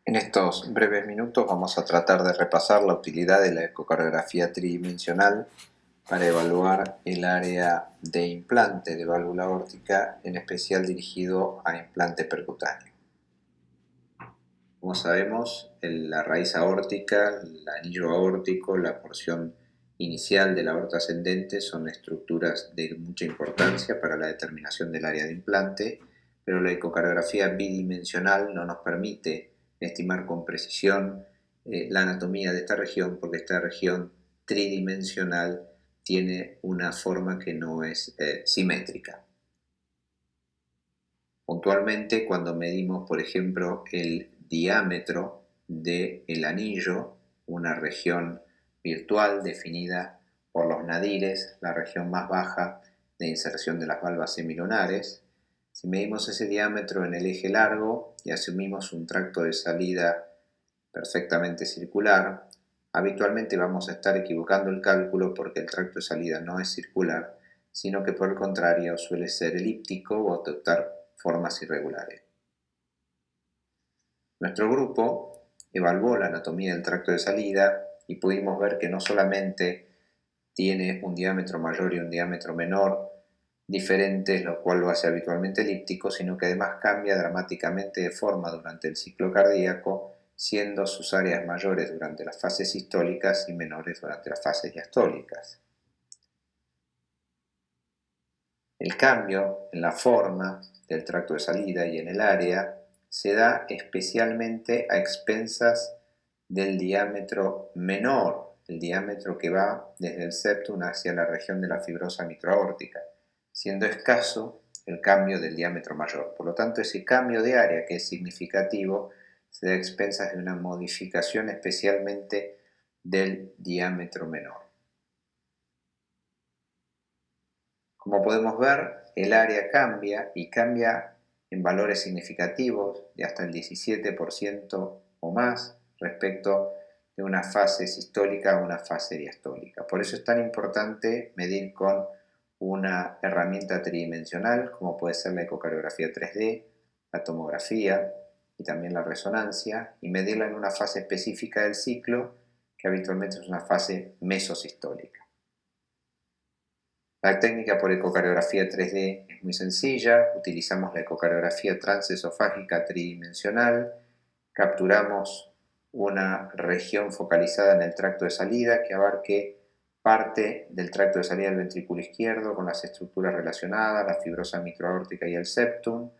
En estos breves minutos vamos a tratar de repasar la utilidad de la ecocardiografía tridimensional para evaluar el área de implante de válvula aórtica, en especial dirigido a implante percutáneo. Como sabemos, la raíz aórtica, el anillo aórtico, la porción inicial de la aorta ascendente son estructuras de mucha importancia para la determinación del área de implante, pero la ecocardiografía bidimensional no nos permite estimar con precisión la anatomía de esta región, porque esta región tridimensional tiene una forma que no es simétrica. Puntualmente, cuando medimos, por ejemplo, el diámetro del anillo, una región virtual definida por los nadires, la región más baja de inserción de las valvas semilunares, si medimos ese diámetro en el eje largo y asumimos un tracto de salida perfectamente circular, habitualmente vamos a estar equivocando el cálculo porque el tracto de salida no es circular, sino que por el contrario suele ser elíptico o adoptar formas irregulares. Nuestro grupo evaluó la anatomía del tracto de salida y pudimos ver que no solamente tiene un diámetro mayor y un diámetro menor diferentes, lo cual lo hace habitualmente elíptico, sino que además cambia dramáticamente de forma durante el ciclo cardíaco, siendo sus áreas mayores durante las fases sistólicas y menores durante las fases diastólicas. El cambio en la forma del tracto de salida y en el área se da especialmente a expensas del diámetro menor, el diámetro que va desde el septum hacia la región de la fibrosa microaórtica, siendo escaso el cambio del diámetro mayor. Por lo tanto, ese cambio de área que es significativo se da a expensas de una modificación especialmente del diámetro menor. Como podemos ver, el área cambia y cambia en valores significativos de hasta el 17% o más respecto de una fase sistólica a una fase diastólica. Por eso es tan importante medir con una herramienta tridimensional como puede ser la ecocardiografía 3D, la tomografía y también la resonancia, y medirla en una fase específica del ciclo que habitualmente es una fase mesosistólica. La técnica por ecocardiografía 3D es muy sencilla, utilizamos la ecocardiografía transesofágica tridimensional, capturamos una región focalizada en el tracto de salida que abarque parte del tracto de salida del ventrículo izquierdo con las estructuras relacionadas, la fibrosa microaórtica y el septum,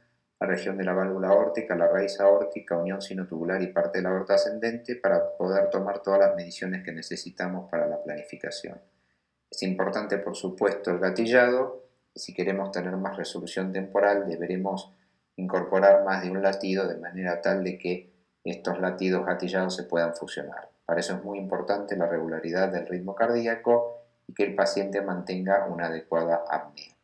la región de la válvula aórtica, la raíz aórtica, unión sinotubular y parte de la aorta ascendente para poder tomar todas las mediciones que necesitamos para la planificación. Es importante, por supuesto, el gatillado, y si queremos tener más resolución temporal deberemos incorporar más de un latido de manera tal de que estos latidos gatillados se puedan fusionar. Para eso es muy importante la regularidad del ritmo cardíaco y que el paciente mantenga una adecuada apnea.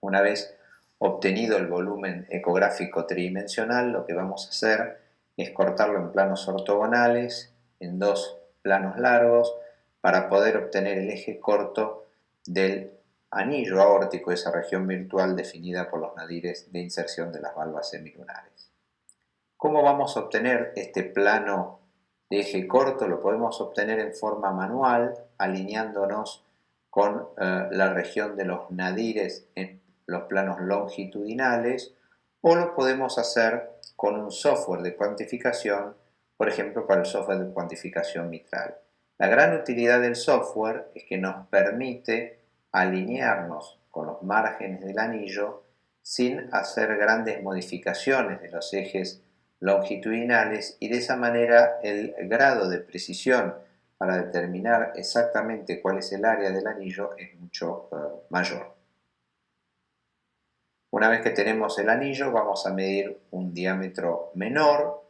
Una vez obtenido el volumen ecográfico tridimensional, lo que vamos a hacer es cortarlo en planos ortogonales, en dos planos largos, para poder obtener el eje corto del anillo aórtico, esa región virtual definida por los nadires de inserción de las valvas semilunares. ¿Cómo vamos a obtener este plano de eje corto? Lo podemos obtener en forma manual, alineándonos con la región de los nadires en los planos longitudinales, o lo podemos hacer con un software de cuantificación, por ejemplo para el software de cuantificación mitral. La gran utilidad del software es que nos permite alinearnos con los márgenes del anillo sin hacer grandes modificaciones de los ejes longitudinales, y de esa manera el grado de precisión para determinar exactamente cuál es el área del anillo es mucho mayor. Una vez que tenemos el anillo, vamos a medir un diámetro menor,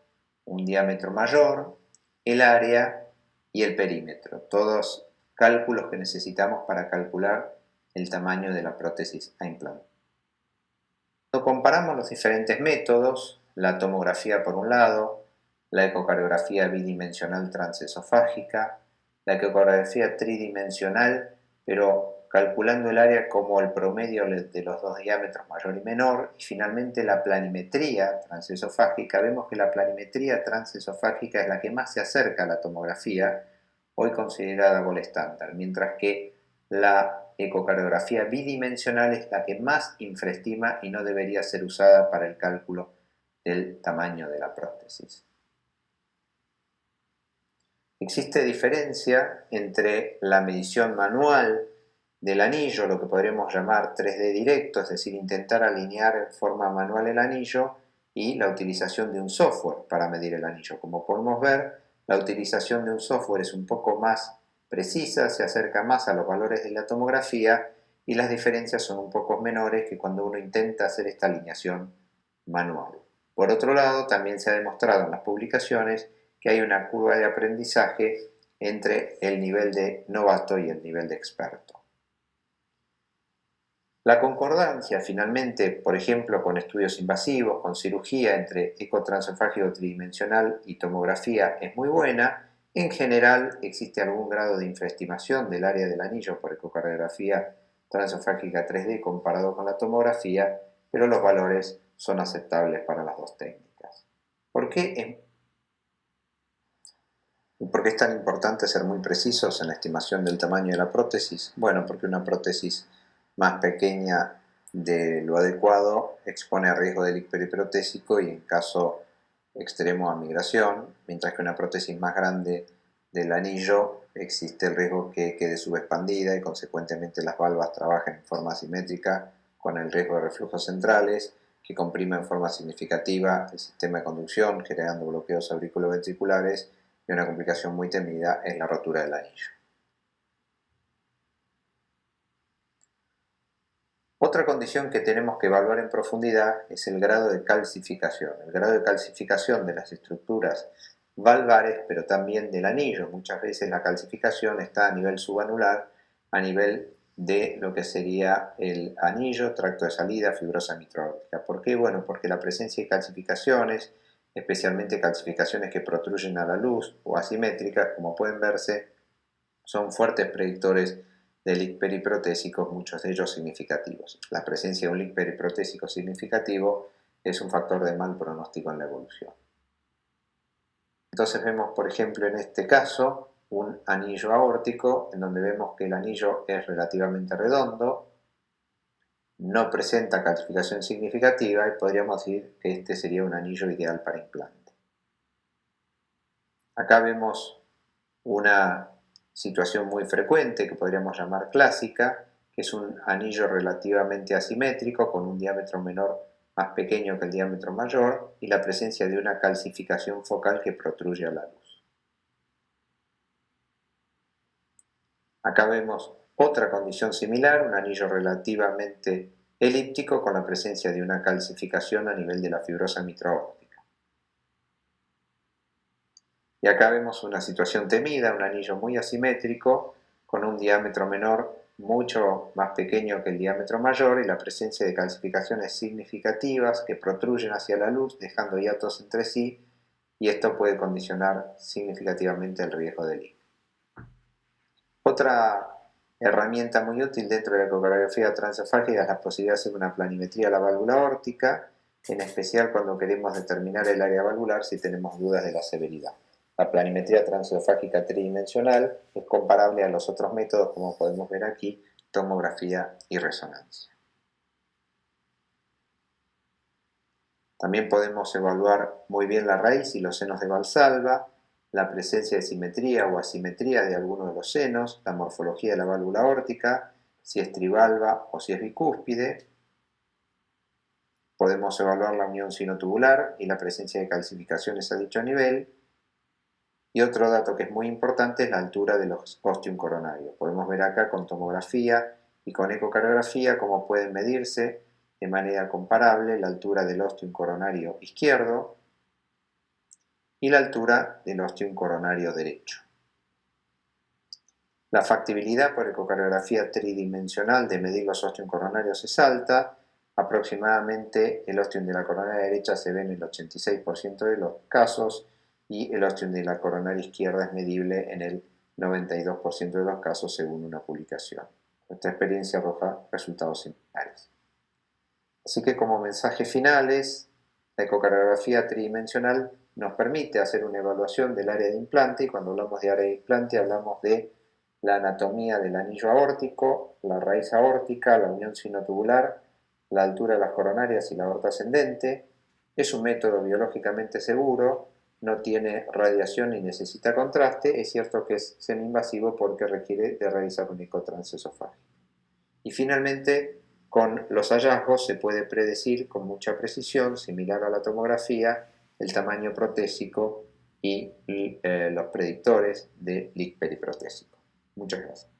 un diámetro mayor, el área y el perímetro. Todos cálculos que necesitamos para calcular el tamaño de la prótesis a implantar. Cuando comparamos los diferentes métodos, la tomografía por un lado, la ecocardiografía bidimensional transesofágica, la ecocardiografía tridimensional, pero calculando el área como el promedio de los dos diámetros mayor y menor, y finalmente la planimetría transesofágica. Vemos que la planimetría transesofágica es la que más se acerca a la tomografía, hoy considerada gold estándar, mientras que la ecocardiografía bidimensional es la que más infraestima y no debería ser usada para el cálculo del tamaño de la prótesis. Existe diferencia entre la medición manual del anillo, lo que podríamos llamar 3D directo, es decir, intentar alinear en forma manual el anillo, y la utilización de un software para medir el anillo. Como podemos ver, la utilización de un software es un poco más precisa, se acerca más a los valores de la tomografía, y las diferencias son un poco menores que cuando uno intenta hacer esta alineación manual. Por otro lado, también se ha demostrado en las publicaciones que hay una curva de aprendizaje entre el nivel de novato y el nivel de experto. La concordancia, finalmente, por ejemplo, con estudios invasivos, con cirugía entre eco transesofágico tridimensional y tomografía, es muy buena. En general, existe algún grado de infraestimación del área del anillo por ecocardiografía transesofágica 3D comparado con la tomografía, pero los valores son aceptables para las dos técnicas. ¿Por qué es tan importante ser muy precisos en la estimación del tamaño de la prótesis? Bueno, porque una prótesis más pequeña de lo adecuado expone a riesgo de leak periprotésico y en caso extremo a migración, mientras que una prótesis más grande del anillo existe el riesgo que quede subexpandida y consecuentemente las valvas trabajen en forma asimétrica con el riesgo de reflujos centrales que comprime en forma significativa el sistema de conducción generando bloqueos auriculoventriculares, y una complicación muy temida es la rotura del anillo. Otra condición que tenemos que evaluar en profundidad es el grado de calcificación. El grado de calcificación de las estructuras valvares, pero también del anillo. Muchas veces la calcificación está a nivel subanular, a nivel de lo que sería el anillo, tracto de salida, fibrosa mitral-aórtica. ¿Por qué? Bueno, porque la presencia de calcificaciones, especialmente calcificaciones que protruyen a la luz o asimétricas, como pueden verse, son fuertes predictores de leak periprotésicos, muchos de ellos significativos. La presencia de un leak periprotésico significativo es un factor de mal pronóstico en la evolución. Entonces vemos, por ejemplo, en este caso, un anillo aórtico, en donde vemos que el anillo es relativamente redondo, no presenta calcificación significativa y podríamos decir que este sería un anillo ideal para implante. Acá vemos una situación muy frecuente que podríamos llamar clásica, que es un anillo relativamente asimétrico con un diámetro menor más pequeño que el diámetro mayor y la presencia de una calcificación focal que protruye a la luz. Acá vemos otra condición similar, un anillo relativamente elíptico con la presencia de una calcificación a nivel de la fibrosa mitro-aórtica. Y acá vemos una situación temida, un anillo muy asimétrico con un diámetro menor mucho más pequeño que el diámetro mayor y la presencia de calcificaciones significativas que protruyen hacia la luz dejando hiatos entre sí, y esto puede condicionar significativamente el riesgo de leak. Otra herramienta muy útil dentro de la ecocardiografía transesofágica es la posibilidad de hacer una planimetría a la válvula aórtica, en especial cuando queremos determinar el área valvular si tenemos dudas de la severidad. La planimetría transesofágica tridimensional es comparable a los otros métodos, como podemos ver aquí, tomografía y resonancia. También podemos evaluar muy bien la raíz y los senos de Valsalva, la presencia de simetría o asimetría de alguno de los senos, la morfología de la válvula aórtica, si es trivalva o si es bicúspide. Podemos evaluar la unión sinotubular y la presencia de calcificaciones a dicho nivel. Y otro dato que es muy importante es la altura de los ostium coronarios. Podemos ver acá con tomografía y con ecocardiografía cómo pueden medirse de manera comparable la altura del ostium coronario izquierdo y la altura del ostium coronario derecho. La factibilidad por ecocardiografía tridimensional de medir los ostium coronarios es alta. Aproximadamente el ostium de la coronaria derecha se ve en el 86% de los casos y el ostium de la coronaria izquierda es medible en el 92% de los casos según una publicación. Nuestra experiencia arroja resultados similares. Así que como mensajes finales, la ecocardiografía tridimensional nos permite hacer una evaluación del área de implante, y cuando hablamos de área de implante hablamos de la anatomía del anillo aórtico, la raíz aórtica, la unión sinotubular, la altura de las coronarias y la aorta ascendente. Es un método biológicamente seguro, no tiene radiación ni necesita contraste. Es cierto que es semi-invasivo porque requiere de realizar un eco transesofágico. Y finalmente, con los hallazgos se puede predecir con mucha precisión, similar a la tomografía, el tamaño protésico y los predictores de leak periprotésico. Muchas gracias.